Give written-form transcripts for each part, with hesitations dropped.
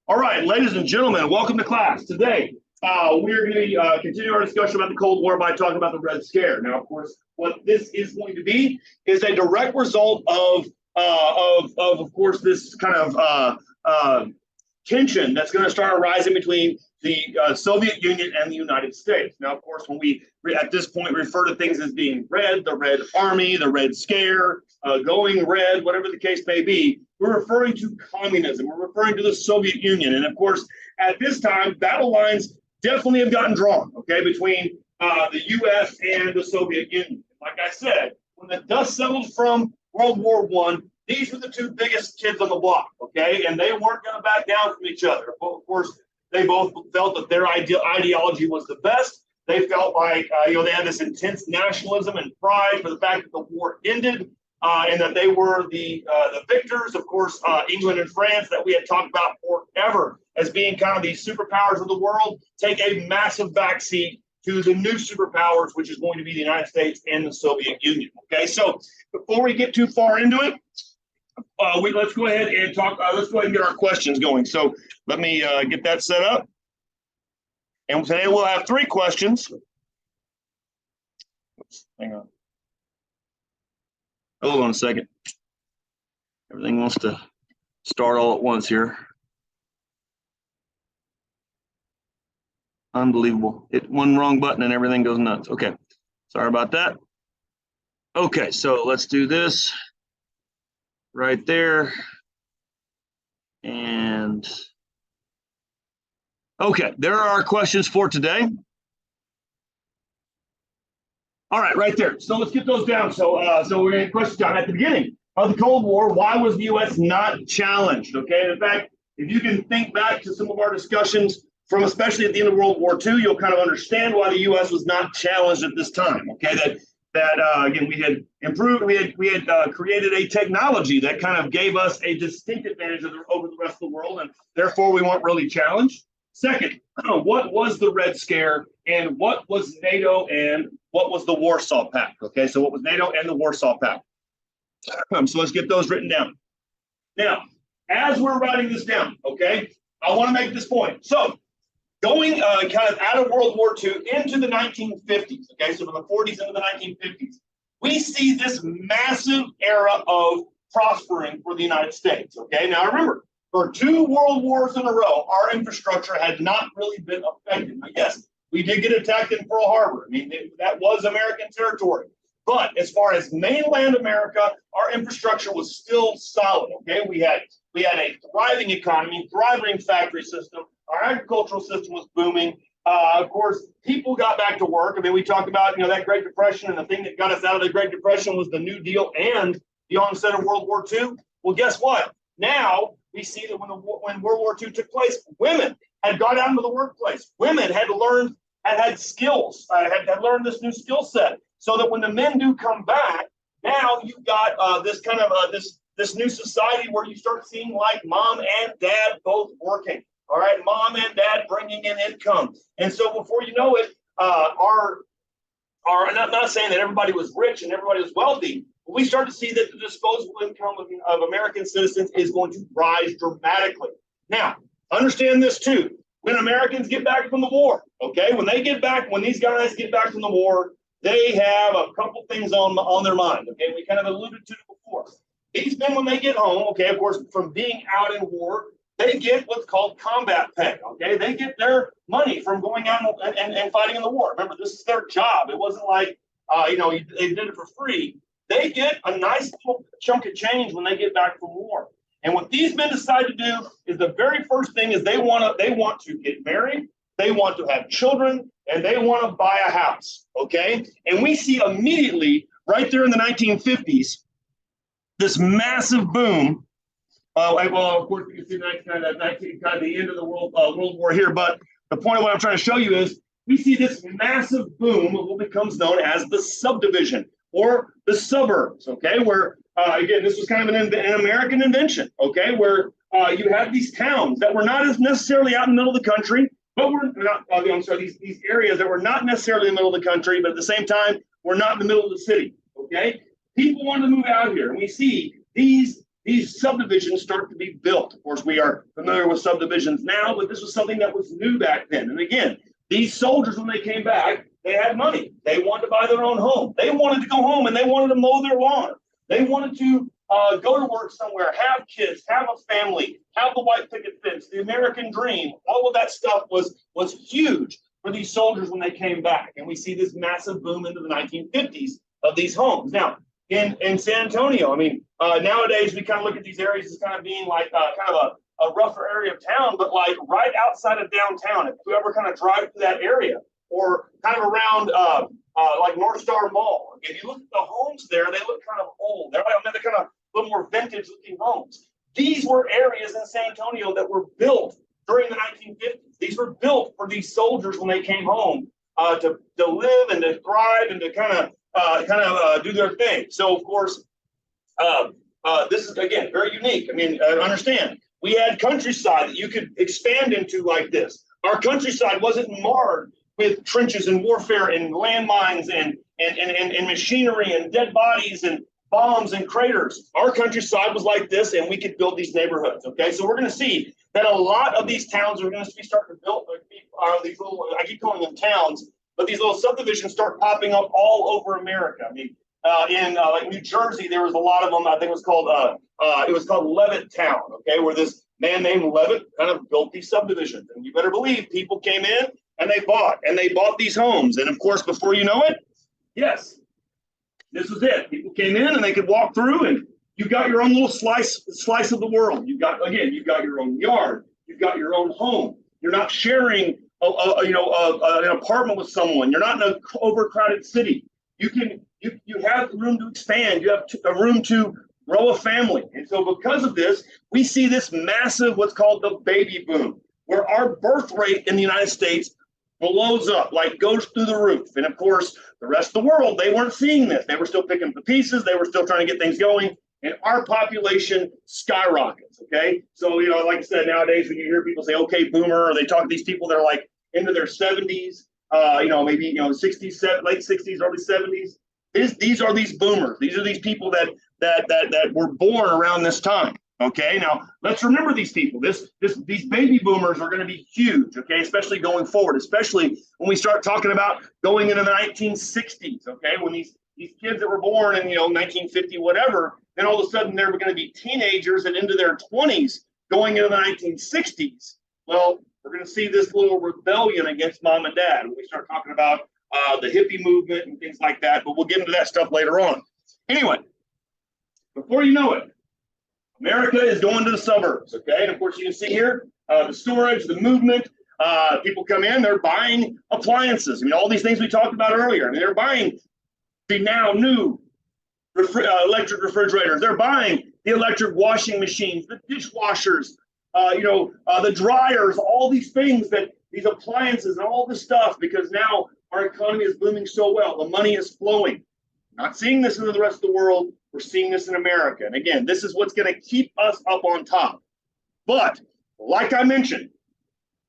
All right, ladies and gentlemen, welcome to class. Today, we're going to continue our discussion about the Cold War by talking about the Red Scare. Now, of course, what this is going to be is a direct result of course, this kind of tension that's going to start arising between the Soviet Union and the United States. Now, of course, when we at this point refer to things as being red, the Red Army, the Red Scare, going red, whatever the case may be, we're referring to communism. We're referring to the Soviet Union. And of course, at this time, battle lines definitely have gotten drawn, okay, between the U.S. and the Soviet Union. Like I said, when the dust settled from World War I, these were the two biggest kids on the block, okay, and they weren't going to back down from each other. But of course, they both felt that their ideology was the best. They felt like, they had this intense nationalism and pride for the fact that the war ended. And that they were the victors, of course, England and France, that we had talked about forever as being kind of these superpowers of the world, take a massive backseat to the new superpowers, which is going to be the United States and the Soviet Union. Okay, so before we get too far into it, let's go ahead and talk. Let's go ahead and get our questions going. So let me get that set up. And today we'll have 3 questions. Oops, hang on. Hold on a second. Everything wants to start all at once here. Unbelievable. Hit one wrong button and everything goes nuts. Okay, sorry about that. Okay, so let's do this right there. And okay, there are our questions for today. All right, right there. So let's get those down. So we're going to question down at the beginning of the Cold War. Why was the U.S. not challenged? Okay, and in fact, if you can think back to some of our discussions from especially at the end of World War II, you'll kind of understand why the U.S. was not challenged at this time. Okay, that again, we had improved, we had created a technology that kind of gave us a distinct advantage over the rest of the world, and therefore we weren't really challenged. Second, what was the Red Scare, and what was NATO, and what was the Warsaw Pact? Okay, so what was NATO and the Warsaw Pact? So let's get those written down. Now, as we're writing this down, okay, I want to make this point. So going kind of out of World War II into the 1950s, okay, so from the 40s into the 1950s, we see this massive era of prospering for the United States, okay? Now, remember, for 2 world wars in a row, our infrastructure had not really been affected. Now, yes, we did get attacked in Pearl Harbor. I mean, that was American territory. But as far as mainland America, our infrastructure was still solid, okay? We had a thriving economy, thriving factory system. Our agricultural system was booming. Of course, people got back to work. I mean, we talked about, that Great Depression, and the thing that got us out of the Great Depression was the New Deal and the onset of World War II. Well, guess what? Now, we see that when World War II took place, women had got out into the workplace. Women had learned, had skills, had learned this new skill set, so that when the men do come back, now you've got this kind of this new society where you start seeing like mom and dad both working. All right, mom and dad bringing in income, and so before you know it, I'm not saying that everybody was rich and everybody was wealthy. We start to see that the disposable income of American citizens is going to rise dramatically. Now, understand this too. When Americans get back from the war, okay, when these guys get back from the war, they have a couple things on their mind, okay? We kind of alluded to it before. These men, when they get home, okay, of course, from being out in war, they get what's called combat pay, okay? They get their money from going out and fighting in the war. Remember, this is their job. It wasn't like, they did it for free. They get a nice little chunk of change when they get back from war. And what these men decide to do is the very first thing is they want to get married, they want to have children, and they want to buy a house, okay? And we see immediately, right there in the 1950s, this massive boom. Well, of course, you can see kind of the end of the World War here, but the point of what I'm trying to show you is we see this massive boom of what becomes known as the subdivision or the suburbs, okay? Where, again, this was kind of an American invention, okay? Where you had these towns that were not as necessarily out in the middle of the country, but were not, these areas that were not necessarily in the middle of the country, but at the same time, were not in the middle of the city, okay? People wanted to move out here, and we see these these subdivisions start to be built. Of course, we are familiar with subdivisions now, but this was something that was new back then. And again, these soldiers, when they came back, they had money. They wanted to buy their own home. They wanted to go home and they wanted to mow their lawn. They wanted to go to work somewhere, have kids, have a family, have the white picket fence, the American dream. All of that stuff was huge for these soldiers when they came back. And we see this massive boom into the 1950s of these homes. Now, in San Antonio, I mean, nowadays we kind of look at these areas as kind of being like kind of a rougher area of town, but like right outside of downtown, if you ever kind of drive through that area, or kind of around like North Star Mall, if you look at the homes there, they look kind of old. They're kind of a little more vintage looking homes. These were areas in San Antonio that were built during the 1950s. These were built for these soldiers when they came home to live and to thrive and to kind of do their thing. So of course, this is again very unique. I mean, understand, we had countryside that you could expand into like this. Our countryside wasn't marred with trenches and warfare and landmines and machinery and dead bodies and bombs and craters. Our countryside was like this, and we could build these neighborhoods. Okay, so we're going to see that a lot of these towns are going to be starting to build these little, I keep calling them towns, but these little subdivisions start popping up all over America. I mean, in like New Jersey, there was a lot of them. I think it was called Levittown. Okay, where this man named Levitt kind of built these subdivisions, and you better believe people came in and they bought these homes. And of course, before you know it, yes, this was it. People came in and they could walk through, and you got your own little slice of the world. You got your own yard. You've got your own home. You're not sharing an apartment with someone. You're not in an overcrowded city. You have room to expand. You have a room to grow a family. And so because of this, we see this massive, what's called the baby boom, where our birth rate in the United States blows up, like goes through the roof. And of course, the rest of the world, they weren't seeing this. They were still picking up the pieces. They were still trying to get things going. And our population skyrockets, okay? So, like I said, nowadays when you hear people say, okay, boomer, or they talk to these people that are like into their 70s, maybe, 60s, late 60s, early 70s. These are these boomers. These are these people that were born around this time. Okay, now let's remember these people. These baby boomers are going to be huge, okay, especially going forward, especially when we start talking about going into the 1960s, okay, when these kids that were born in 1950 whatever, then all of a sudden they're going to be teenagers and into their 20s going into the 1960s. Well, we're going to see this little rebellion against mom and dad when we start talking about the hippie movement and things like that, but we'll get into that stuff later on. Anyway, before you know it, America is going to the suburbs, okay? And of course, you can see here the storage, the movement. People come in, they're buying appliances. I mean, all these things we talked about earlier. I mean, they're buying the now new electric refrigerators. They're buying the electric washing machines, the dishwashers, the dryers, all these things, these appliances and all this stuff, because now our economy is booming so well. The money is flowing. Not seeing this in the rest of the world. We're seeing this in America. And again, this is what's going to keep us up on top. But like I mentioned,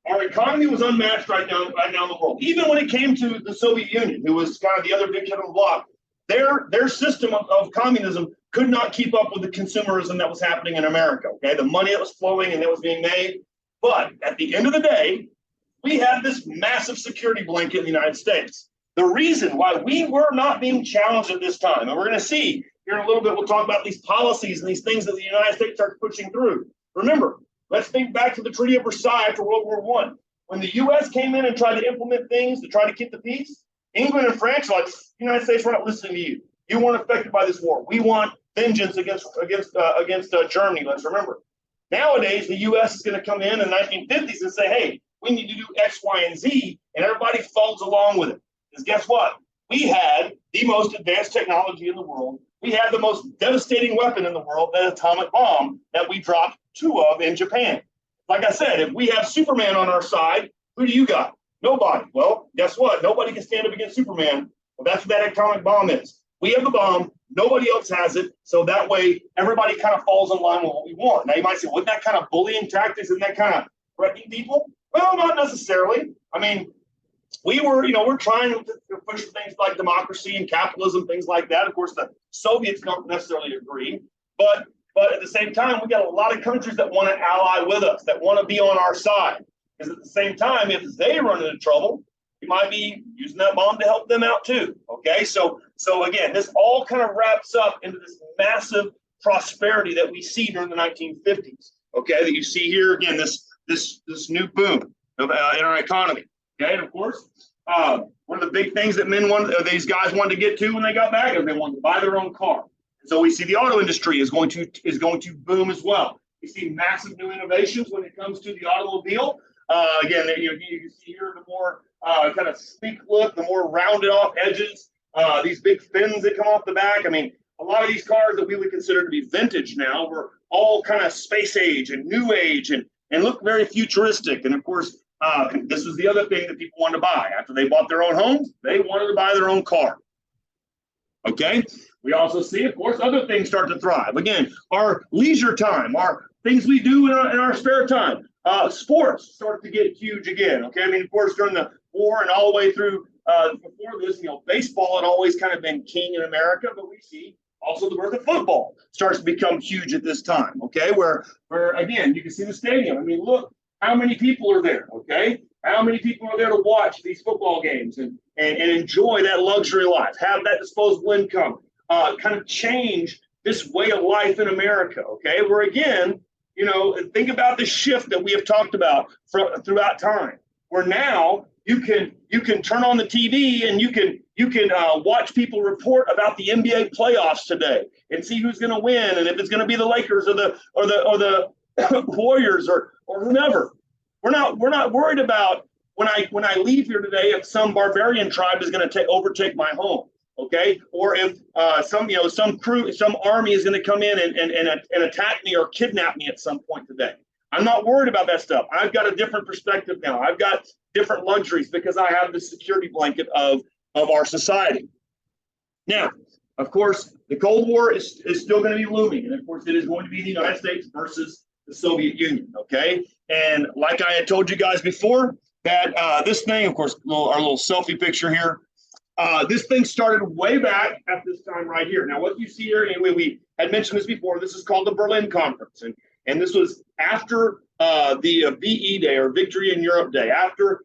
our economy was unmatched right now in the world. Even when it came to the Soviet Union, who was kind of the other big kid on the block, their system of communism could not keep up with the consumerism that was happening in America. Okay, the money that was flowing and that was being made. But at the end of the day, we had this massive security blanket in the United States. The reason why we were not being challenged at this time, and we're going to see here in a little bit, we'll talk about these policies and these things that the United States started pushing through. Remember, let's think back to the Treaty of Versailles after World War I. When the U.S. came in and tried to implement things to try to keep the peace, England and France were like, United States, we're not listening to you. You weren't affected by this war. We want vengeance against Germany, let's remember. Nowadays, the U.S. is going to come in the 1950s and say, hey, we need to do X, Y, and Z, and everybody follows along with it. Because guess what? We had the most advanced technology in the world. We had the most devastating weapon in the world, the atomic bomb that we dropped 2 of in Japan. Like I said, if we have Superman on our side, who do you got? Nobody. Well, guess what? Nobody can stand up against Superman. Well, that's what that atomic bomb is. We have the bomb. Nobody else has it. So that way, everybody kind of falls in line with what we want. Now, you might say, wasn't that kind of bullying tactics and that kind of threatening people? Well, not necessarily. I mean, we're trying to push things like democracy and capitalism, things like that. Of course, the Soviets don't necessarily agree, but But at the same time, we got a lot of countries that want to ally with us, that want to be on our side. Because at the same time, if they run into trouble, we might be using that bomb to help them out too. Okay, so again, this all kind of wraps up into this massive prosperity that we see during the 1950s. Okay, that you see here again, this new boom in our economy. Okay, and of course, one of the big things that these guys wanted to get to when they got back is they wanted to buy their own car. So we see the auto industry is going to boom as well. We see massive new innovations when it comes to the automobile. Again, you can see here the more kind of sleek look, the more rounded off edges, these big fins that come off the back. I mean, a lot of these cars that we would consider to be vintage now were all kind of space age and new age and look very futuristic. And of course, this was the other thing that people wanted to buy. After they bought their own homes, they wanted to buy their own car. Okay. We also see, of course, other things start to thrive. Again, our leisure time, our things we do in our spare time. Sports start to get huge again. Okay. I mean, of course, during the war and all the way through before this, baseball had always kind of been king in America, but we see also the birth of football starts to become huge at this time. Okay. Where again, you can see the stadium. I mean, look how many people are there. Okay. How many people are there to watch these football games and enjoy that luxury life, have that disposable income, kind of change this way of life in America. Okay. Where again, think about the shift that we have talked about throughout time, where now you can turn on the TV and you can watch people report about the NBA playoffs today and see who's going to win and if it's going to be the Lakers or the Warriors or whomever. We're not worried about when I leave here today if some barbarian tribe is going to overtake my home. Okay, or if some army is going to come in and attack me or kidnap me at some point today. I'm not worried about that stuff. I've got a different perspective now. I've got different luxuries because I have the security blanket of our society. Now, of course, the Cold War is still going to be looming, and of course, it is going to be the United States versus the Soviet Union. Okay, and like I had told you guys before, that this thing, of course, our little selfie picture here. This thing started way back at this time right here. Now, what you see here, and we had mentioned this before, this is called the Berlin Conference. And this was after the VE Day or Victory in Europe Day, after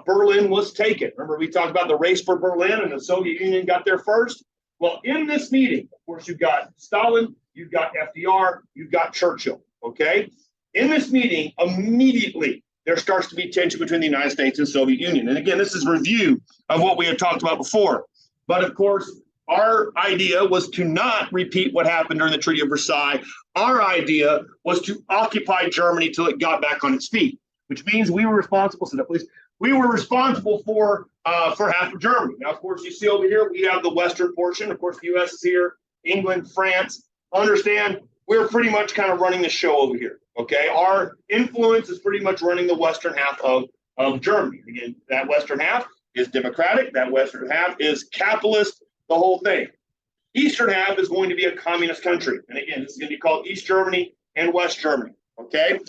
Berlin was taken. Remember, we talked about the race for Berlin and the Soviet Union got there first? Well, in this meeting, of course, you've got Stalin, you've got FDR, you've got Churchill, okay? In this meeting, immediately, there starts to be tension between the United States and Soviet Union. And again, this is review of what we had talked about before. But of course, our idea was to not repeat what happened during the Treaty of Versailles. Our idea was to occupy Germany till it got back on its feet, which means we were responsible, sit up please, we were responsible for half of Germany. Now, of course, you see over here, we have the western portion. Of course, the U.S. is here, England, France. Understand, we're pretty much kind of running the show over here. Okay, our influence is pretty much running the western half of Germany. Again, that western half is democratic. That western half is capitalist, the whole thing. Eastern half is going to be a communist country. And again, this is going to be called East Germany and West Germany. Okay,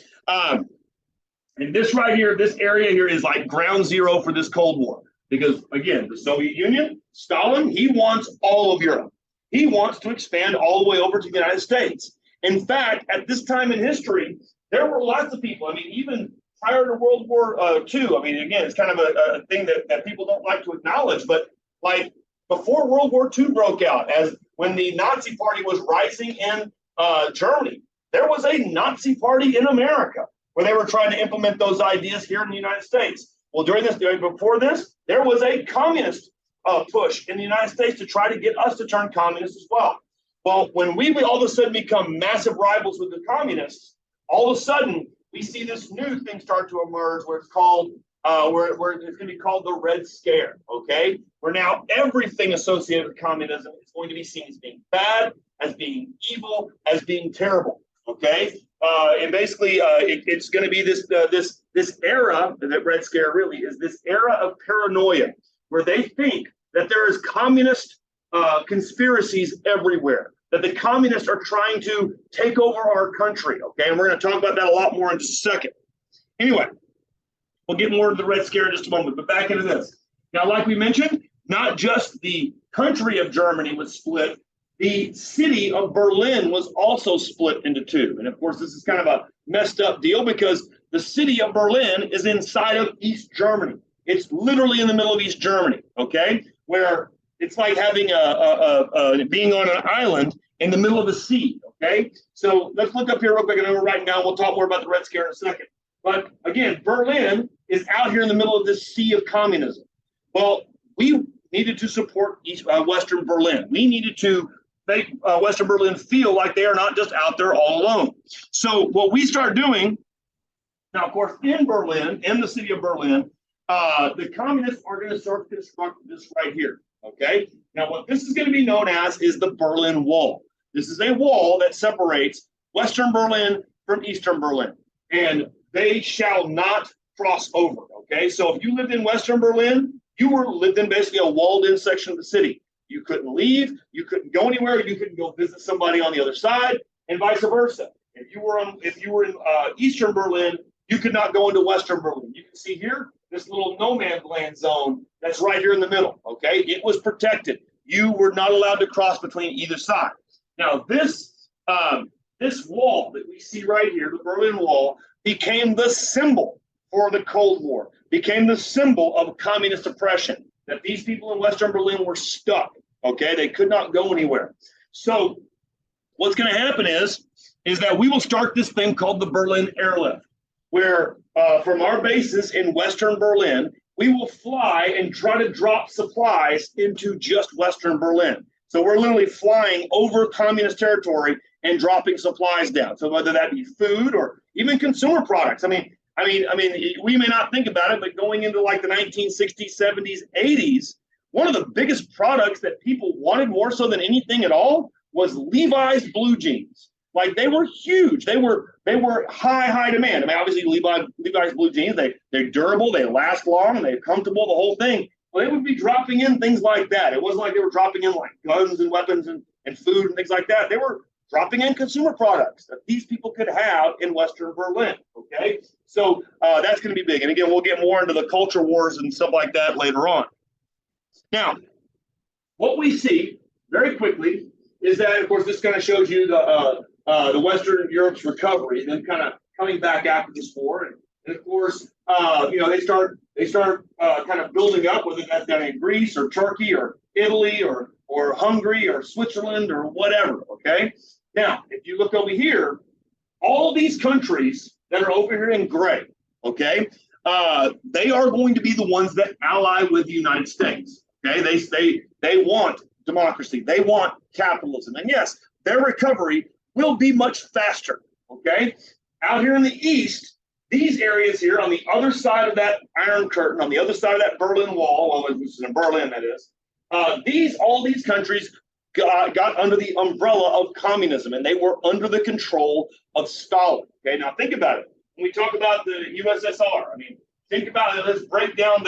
and this right here, this area here is like ground zero for this Cold War. Because again, the Soviet Union, Stalin, he wants all of Europe. He wants to expand all the way over to the United States. In fact, at this time in history, there were lots of people. I mean, even prior to World War II, I mean, again, it's kind of a thing that people don't like to acknowledge, but like before World War II broke out, as when the Nazi Party was rising in Germany, there was a Nazi Party in America where they were trying to implement those ideas here in the United States. Well, before this, there was a communist push in the United States to try to get us to turn communist as well. Well, when we all of a sudden become massive rivals with the communists, all of a sudden we see this new thing start to emerge where it's called, where it's going to be called the Red Scare, okay? Where now everything associated with communism is going to be seen as being bad, as being evil, as being terrible, okay? And basically, it's going to be this era, that Red Scare really is this era of paranoia, where they think that there is communist conspiracies everywhere, that the communists are trying to take over our country, okay? And we're going to talk about that a lot more in just a second. Anyway, we'll get more to the Red Scare in just a moment, but back into this. Now, like we mentioned, not just the country of Germany was split, the city of Berlin was also split into two. And of course, this is kind of a messed up deal because the city of Berlin is inside of East Germany. It's literally in the middle of East Germany, okay? Where it's like having being on an island in the middle of the sea, okay? So let's look up here real quick. I know we're writing down. We'll talk more about the Red Scare in a second. But again, Berlin is out here in the middle of this sea of communism. Well, we needed to support Western Berlin. We needed to make Western Berlin feel like they are not just out there all alone. So what we start doing, now, of course, in Berlin, in the city of Berlin, the communists are going to start to construct this right here, okay? Now, what this is going to be known as is the Berlin Wall. This is a wall that separates Western Berlin from Eastern Berlin, and they shall not cross over, okay? So if you lived in Western Berlin, you lived in basically a walled-in section of the city. You couldn't leave, you couldn't go anywhere, you couldn't go visit somebody on the other side, and vice versa. If you were in Eastern Berlin, you could not go into Western Berlin. You can see here this little no man's land zone that's right here in the middle. Okay, it was protected. You were not allowed to cross between either side. Now this wall that we see right here, the Berlin Wall, became the symbol for the Cold War. Became the symbol of communist oppression. That these people in Western Berlin were stuck. Okay, they could not go anywhere. So what's going to happen is that we will start this thing called the Berlin Airlift, where from our bases in Western Berlin, we will fly and try to drop supplies into just Western Berlin. So we're literally flying over communist territory and dropping supplies down. So whether that be food or even consumer products. I mean, we may not think about it, but going into like the 1960s, 70s, 80s, one of the biggest products that people wanted more so than anything at all was Levi's blue jeans. Like they were huge. They were high demand. I mean, obviously Levi's blue jeans, they're durable, they last long, they're comfortable, the whole thing. Well, they would be dropping in things like that. It wasn't like they were dropping in like guns and weapons and food and things like that. They were dropping in consumer products that these people could have in Western Berlin, okay? So that's going to be big. And again, we'll get more into the culture wars and stuff like that later on. Now, what we see very quickly is that, of course, this kind of shows you the Western Europe's recovery, and then kind of coming back after this war. And of course, they start kind of building up, whether that's down in Greece or Turkey or Italy or Hungary or Switzerland or whatever, okay? Now, if you look over here, all these countries that are over here in gray, okay, they are going to be the ones that ally with the United States, okay? They want democracy. They want capitalism. And yes, their recovery will be much faster, okay? Out here in the East, these areas here on the other side of that Iron Curtain, on the other side of that Berlin Wall, well, which is in Berlin, that is, all these countries got under the umbrella of communism, and they were under the control of Stalin. Okay, now think about it. When we talk about the USSR, I mean, think about it. Let's break down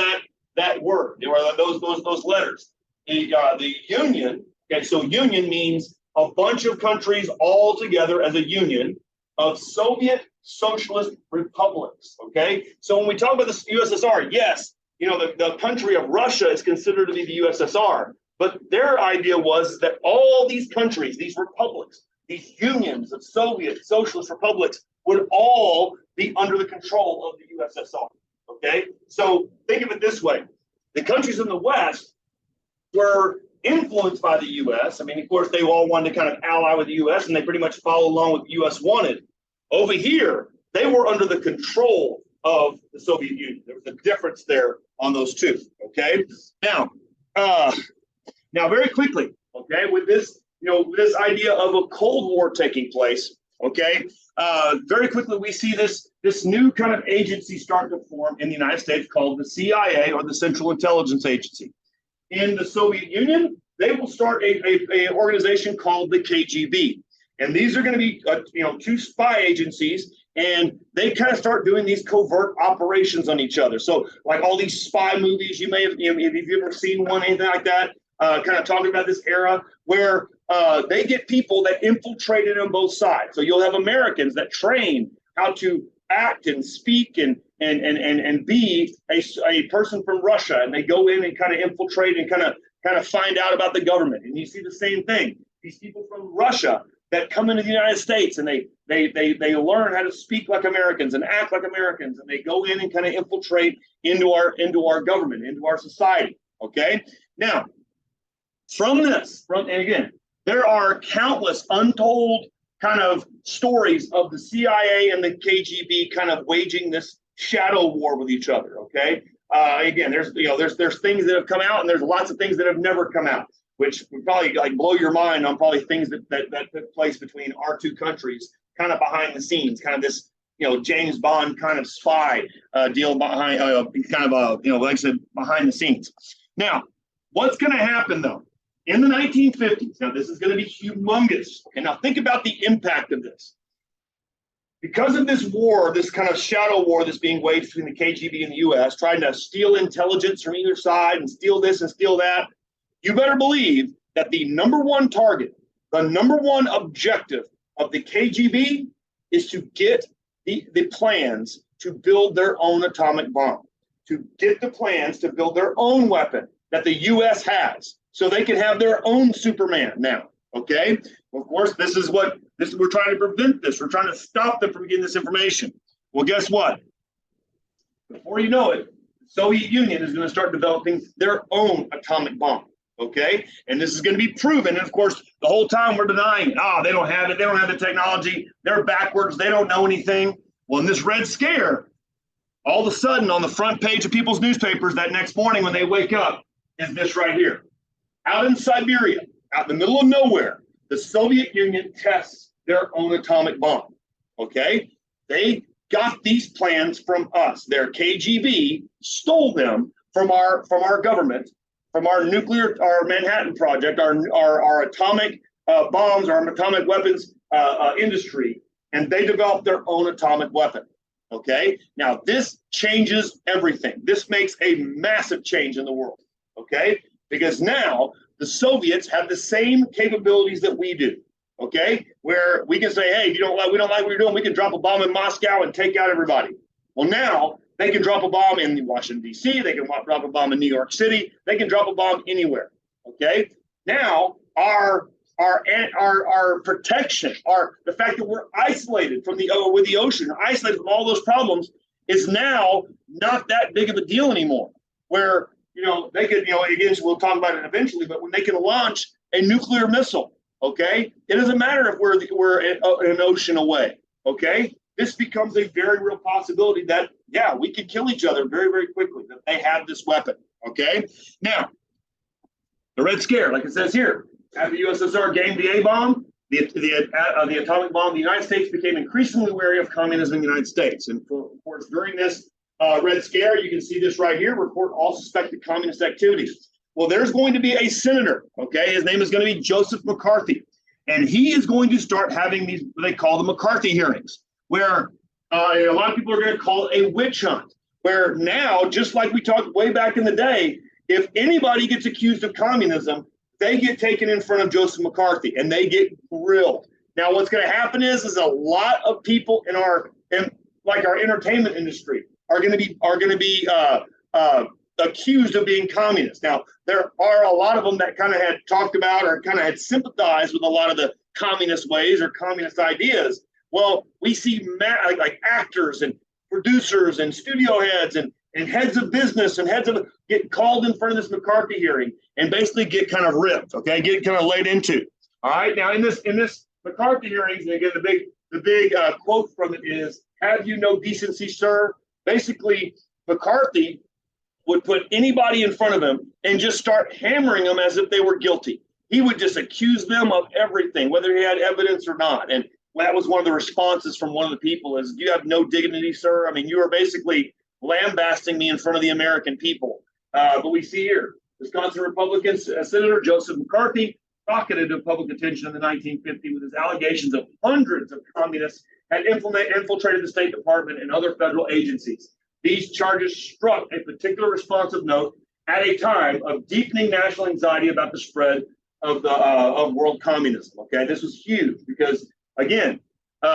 that word, those letters. The Union. Okay, so Union means a bunch of countries all together as a union of Soviet socialist republics. Okay, so when we talk about the USSR, yes, the country of Russia is considered to be the USSR, but their idea was that all these countries, these republics, these unions of Soviet socialist republics would all be under the control of the USSR. Okay, so think of it this way: the countries in the West were influenced by the U.S. I mean, of course, they all wanted to kind of ally with the U.S. and they pretty much follow along what the U.S. wanted. Over here, they were under the control of the Soviet Union. There was a difference there on those two. Okay, now very quickly, okay, with this, this idea of a Cold War taking place. Okay, very quickly we see this new kind of agency start to form in the United States called the CIA, or the Central Intelligence Agency. In the Soviet Union, they will start a organization called the KGB. And these are going to be, two spy agencies, and they kind of start doing these covert operations on each other. So like all these spy movies, you may have, if you've ever seen one, anything like that, kind of talking about this era where they get people that infiltrated on both sides. So you'll have Americans that train how to act and speak and be a person from Russia, and they go in and kind of infiltrate and kind of find out about the government. And you see the same thing. these people from Russia that come into the United States, and they learn how to speak like Americans and act like Americans, and they go in and kind of infiltrate into our government, into our society. Okay, now and again, there are countless untold kind of stories of the CIA and the KGB kind of waging this shadow war with each other. Okay, again, there's things that have come out, and there's lots of things that have never come out, which would probably like blow your mind on probably things that took place between our two countries, kind of behind the scenes, kind of this James Bond kind of spy deal behind like I said, behind the scenes. Now, what's going to happen though? In the 1950s, now this is going to be humongous. And now think about the impact of this. Because of this war, this kind of shadow war that's being waged between the KGB and the US, trying to steal intelligence from either side and steal this and steal that, you better believe that the number one target, the number one objective of the KGB is to get the plans to build their own atomic bomb, to get the plans to build their own weapon that the US has, so they can have their own Superman now. Okay? Well, of course, this is we're trying to prevent this. We're trying to stop them from getting this information. Well, guess what? Before you know it, the Soviet Union is going to start developing their own atomic bomb. Okay? And this is going to be proven. And of course, the whole time we're denying it. They don't have it. They don't have the technology. They're backwards. They don't know anything. Well, in this Red Scare, all of a sudden on the front page of people's newspapers that next morning when they wake up is this right here. Out in Siberia, out in the middle of nowhere, the Soviet Union tests their own atomic bomb. Okay? They got these plans from us. Their KGB stole them from our government, from our Manhattan Project, our atomic bombs, our atomic weapons industry, and they developed their own atomic weapon. Okay? Now, this changes everything. This makes a massive change in the world. Okay? Because now the Soviets have the same capabilities that we do. Okay? Where we can say, hey, we don't like what you're doing, we can drop a bomb in Moscow and take out everybody. Well, now they can drop a bomb in Washington, D.C. They can drop a bomb in New York City. They can drop a bomb anywhere. Okay? Now our protection, the fact that we're isolated from with the ocean, isolated from all those problems, is now not that big of a deal anymore. Where they could, again, we'll talk about it eventually, but when they can launch a nuclear missile, okay, it doesn't matter if we're an ocean away. Okay, this becomes a very real possibility that we could kill each other very, very quickly. That they have this weapon. Okay, now the Red Scare, like it says here. After the USSR gained the A-bomb, the atomic bomb, the United States became increasingly wary of communism in the United States. And of course, during this Red Scare, you can see this right here, report all suspected communist activities. Well, there's going to be a senator, okay? His name is going to be Joseph McCarthy. And he is going to start having these, what they call the McCarthy hearings, where a lot of people are going to call it a witch hunt, where now, just like we talked way back in the day, if anybody gets accused of communism, they get taken in front of Joseph McCarthy and they get grilled. Now, what's going to happen is a lot of people in our entertainment industry are going to be accused of being communist. Now, there are a lot of them that kind of had talked about or kind of had sympathized with a lot of the communist ways or communist ideas. Well, we see like actors and producers and studio heads and heads of business and heads of get called in front of this McCarthy hearing and basically get kind of ripped, okay, get kind of laid into. All right, now in this McCarthy hearings, and again the big quote from it is, "Have you no decency, sir?" Basically, McCarthy would put anybody in front of him and just start hammering them as if they were guilty. He would just accuse them of everything, whether he had evidence or not. And that was one of the responses from one of the people is, "You have no dignity, sir. I mean, you are basically lambasting me in front of the American people." But we see here, Wisconsin Republican Senator Joseph McCarthy rocketed to public attention in the 1950s with his allegations of hundreds of communists had infiltrated the State Department and other federal agencies. These charges struck a particular responsive note at a time of deepening national anxiety about the spread of world communism. Okay, this was huge because again, they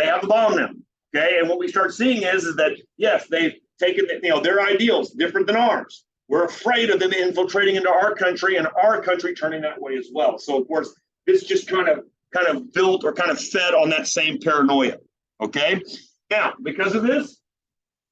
have the bomb now. Okay, and what we start seeing is that yes, they've taken their ideals different than ours. We're afraid of them infiltrating into our country and our country turning that way as well. So of course, this just kind of built or kind of fed on that same paranoia. Okay. Now, because of this,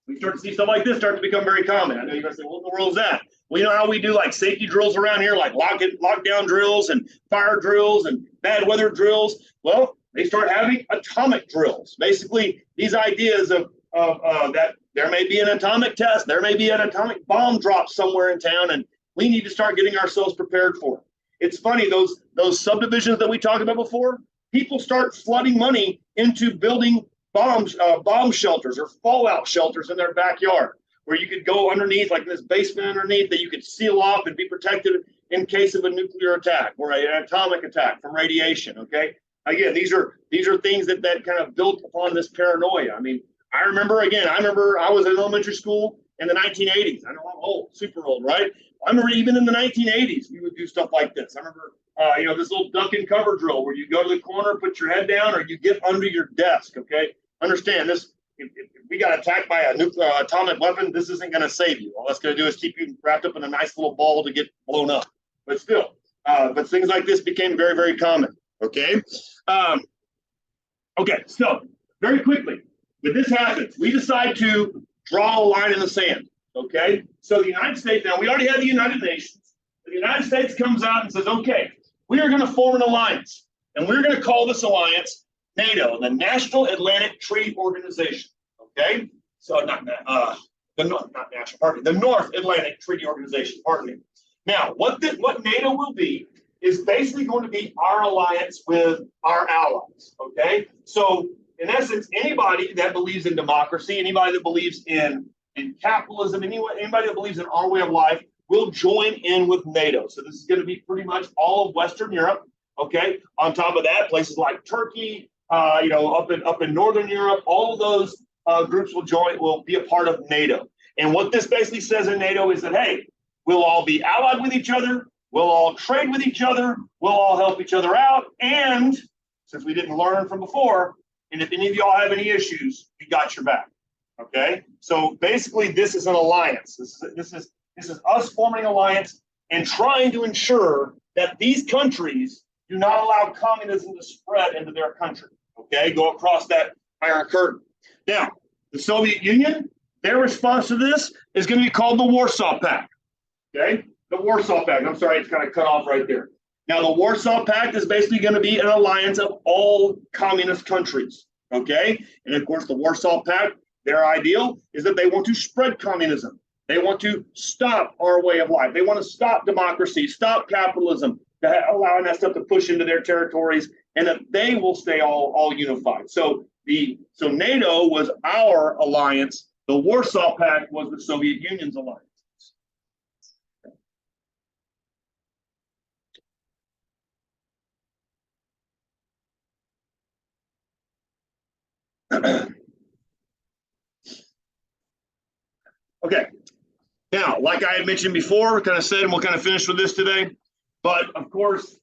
we start to see stuff like this start to become very common. I know you're going to say, what in the world is that? Well, you know how we do like safety drills around here, like lockdown drills and fire drills and bad weather drills? Well, they start having atomic drills. Basically, these ideas of that there may be an atomic test, there may be an atomic bomb drop somewhere in town, and we need to start getting ourselves prepared for it. It's funny, those subdivisions that we talked about before, people start flooding money into building bomb shelters or fallout shelters in their backyard, where you could go underneath, like in this basement underneath, that you could seal off and be protected in case of a nuclear attack or an atomic attack from radiation. Okay, again, these are things that kind of built upon this paranoia. I mean, I remember I was in elementary school in the 1980s. I know I'm old, super old, right? I remember even in the 1980s, we would do stuff like this. I remember, this little duck and cover drill where you go to the corner, put your head down, or you get under your desk. Okay, understand this. If we got attacked by a nuclear atomic weapon, this isn't going to save you. All that's going to do is keep you wrapped up in a nice little ball to get blown up. But still, but things like this became very, very common. Okay. Okay. So very quickly, when this happens, we decide to draw a line in the sand. Okay. So the United States, now we already have the United Nations. The United States comes out and says, okay, we are going to form an alliance, and we're going to call this alliance NATO, the National Atlantic Treaty Organization. Okay, so the North Atlantic Treaty Organization. Pardon me. Now, what NATO will be is basically going to be our alliance with our allies. Okay, so in essence, anybody that believes in democracy, anybody that believes in capitalism, anybody that believes in our way of life will join in with NATO. So this is going to be pretty much all of Western Europe. Okay, on top of that, places like Turkey. Up in Northern Europe, all of those groups will be a part of NATO. And what this basically says in NATO is that, hey, we'll all be allied with each other, we'll all trade with each other, we'll all help each other out, and since we didn't learn from before, and if any of y'all have any issues, we got your back. Okay, so basically, this is an alliance. This is us forming an alliance and trying to ensure that these countries do not allow communism to spread into their country. Okay, go across that Iron Curtain. Now, the Soviet Union, their response to this is going to be called the Warsaw Pact. Okay, the Warsaw Pact. I'm sorry, it's kind of cut off right there. Now, the Warsaw Pact is basically going to be an alliance of all communist countries. Okay, and of course, the Warsaw Pact, their ideal is that they want to spread communism. They want to stop our way of life. They want to stop democracy, stop capitalism, allowing that stuff to push into their territories, and that they will stay all unified. So NATO was our alliance. The Warsaw Pact was the Soviet Union's alliance. Okay. Now, like I had mentioned before, kind of said, and we'll kind of finish with this today. But of course,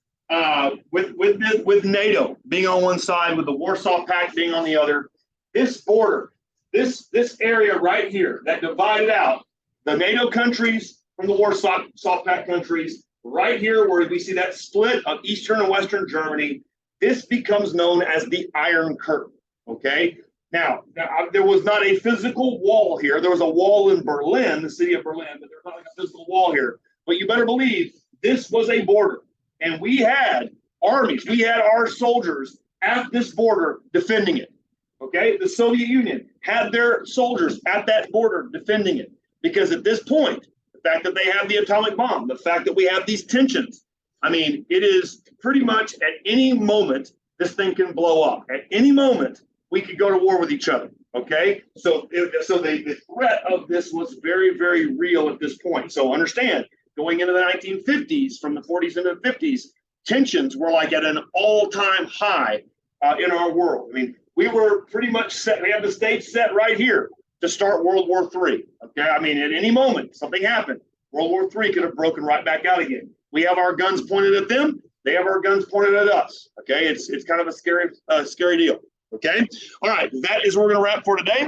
with NATO being on one side, with the Warsaw Pact being on the other, this border, this area right here that divided out the NATO countries from the Warsaw Pact countries, right here where we see that split of Eastern and Western Germany, this becomes known as the Iron Curtain. Okay. Now, there was not a physical wall here. There was a wall in Berlin, the city of Berlin, but there's not like a physical wall here. But you better believe this was a border. And we had armies, we had our soldiers at this border defending it. Okay, the Soviet Union had their soldiers at that border defending it. Because at this point, the fact that they have the atomic bomb, the fact that we have these tensions, I mean, it is pretty much at any moment, this thing can blow up. At any moment, we could go to war with each other. Okay, so the threat of this was very, very real at this point. So understand, going into the 1950s, from the 40s into the 50s, tensions were like at an all-time high in our world. I mean, we were pretty much set. We had the stage set right here to start World War III. Okay, I mean, at any moment, something happened. World War III could have broken right back out again. We have our guns pointed at them. They have our guns pointed at us. Okay, it's kind of a scary deal. Okay, all right, that is what we're going to wrap for today.